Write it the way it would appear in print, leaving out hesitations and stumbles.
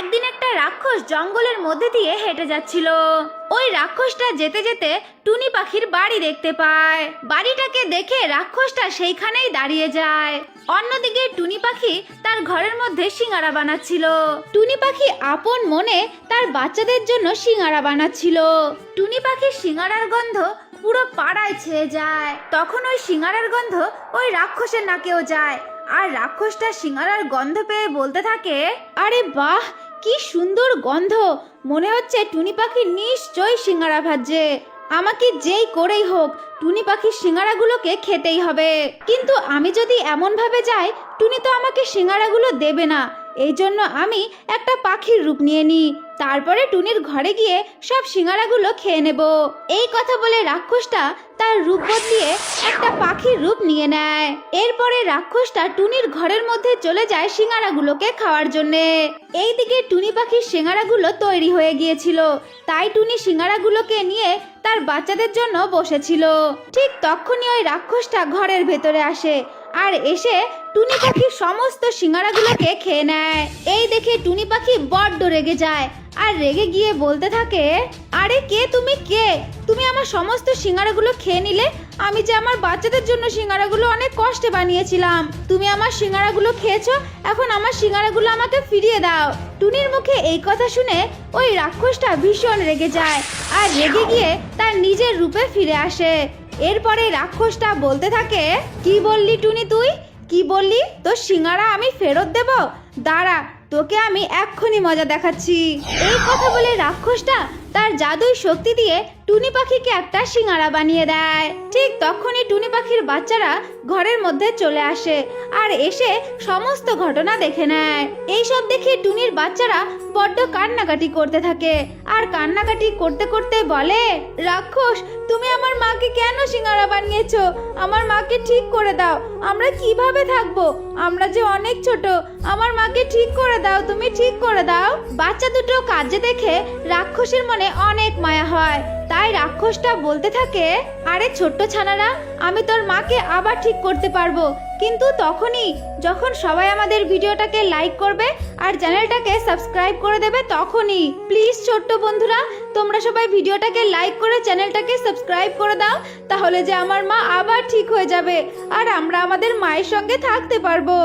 একদিন একটা রাক্ষস জঙ্গলের মধ্যে দিয়ে হেঁটে যাচ্ছিল। ওই রাক্ষসটা যেতে যেতে টুনি পাখির বাড়ি দেখতে পায়। বাড়িটাকে দেখে রাক্ষসটা সেইখানেই দাঁড়িয়ে যায়। অন্যদিকে টুনি পাখি তার ঘরের মধ্যে সিঙ্গারা বানাচ্ছিল। টুনি পাখি আপন মনে তার বাচ্চাদের জন্য সিঙ্গারা বানাচ্ছিল। টুনি পাখির সিঙ্গারার গন্ধ পুরো পাড়ায় ছেয়ে যায়। তখন ওই সিঙ্গারার গন্ধ ওই রাক্ষসের নাকেও যায়। আর রাক্ষসটা সিঙ্গারার গন্ধ পেয়ে বলতে থাকে, আরে বাহ, কি সুন্দর গন্ধ! মনে হচ্ছে টুনি পাখি নিশ্চয়ই সিঙ্গারা ভাজছে। আমাকে যেই করেই হোক টুনি পাখির সিঙ্গারাগুলোকে খেতেই হবে। কিন্তু আমি যদি এমন ভাবে যাই, টুনি তো আমাকে সিঙ্গারাগুলো দেবে না। এই জন্য আমি একটা পাখির রূপ নিয়ে নিই, তারপরে টুনির ঘরে গিয়ে সব সিঙ্গারাগুলো খেয়ে নেব। এই কথা বলে রাক্ষসটা তার রূপ বদলিয়ে একটা পাখির রূপ নিয়ে নেয়। এরপরে রাক্ষসটা টুনির ঘরের মধ্যে চলে যায় সিঙ্গারাগুলোকে খাওয়ার জন্যে। এইদিকে টুনি পাখির সিঙ্গারাগুলো তৈরি হয়ে গিয়েছিল, তাই টুনি সিঙ্গারাগুলোকে নিয়ে তার বাচ্চাদের জন্য বসেছিল। ঠিক তখনই ওই রাক্ষসটা ঘরের ভেতরে আসে আর এসে টুনি পাখির সমস্ত সিঙ্গারাগুলোকে খেয়ে নেয়। এই দেখে টুনি পাখি বড্ড রেগে যায় আর রেগে গিয়ে বলতে থাকে, আরে কে তুমি? তুমি আমার সমস্ত সিঙ্গারাগুলো খেয়ে নিলে? আমি যে আমার বাচ্চাদের জন্য সিঙ্গারাগুলো অনেক কষ্টে বানিয়েছিলাম। তুমি আমার সিঙ্গারাগুলো খেয়েছো, এখন আমার সিঙ্গারাগুলো আমাকে ফিরিয়ে দাও। টুনির মুখে এই কথা শুনে ওই রাক্ষসটা ভীষণ রেগে যায় আর রেগে গিয়ে তার নিজের রূপে ফিরে আসে। এরপরে রাক্ষসটা বলতে থাকে, কি বললি টুনি তুই? কি বললি? তোর সিঙ্গারা আমি ফেরত দেব? দাঁড়া, তোকে আমি এক্ষুনি মজা দেখাচ্ছি। এই কথা বলে রাক্ষসটা তার জাদুই শক্তি দিয়ে টুনি পাখিকে একটা সিঙ্গারা বানিয়ে দেয়। ঠিক তখনই টুনি পাখির বাচ্চারা ঘরের মধ্যে চলে আসে আর এসে সমস্ত ঘটনা দেখে নেয়। এইসব দেখে টুনির বাচ্চারা বড্ড কান্নাকাটি করতে থাকে আর কান্নাকাটি করতে করতে বলে, রাক্ষস, তুমি আমার মাকে কেন সিঙ্গারা বানিয়েছো? আমার মাকে ঠিক করে দাও। আমরা কিভাবে থাকবো? আমরা যে অনেক ছোট। আমার মাকে ঠিক করে দাও, তুমি ঠিক করে দাও। বাচ্চা দুটো কাজে দেখে রাক্ষসের মনে অনেক মায়া হয়। তাই রাক্ষসটা বলতে থাকে, আরে ছোট্ট ছানারা, আমি তোর মাকে আবার ঠিক করতে পারবো, কিন্তু তখনই যখন সবাই আমাদের ভিডিওটাকে লাইক করবে আর চ্যানেলটাকে সাবস্ক্রাইব করে দেবে। তখনই প্লিজ ছোট্ট বন্ধুরা, তোমরা সবাই ভিডিওটাকে লাইক করে চ্যানেলটাকে সাবস্ক্রাইব করে দাও, তাহলে যে আমার মা আবার ঠিক হয়ে যাবে আর আমরা আমাদের মায়ের সঙ্গে থাকতে পারবো।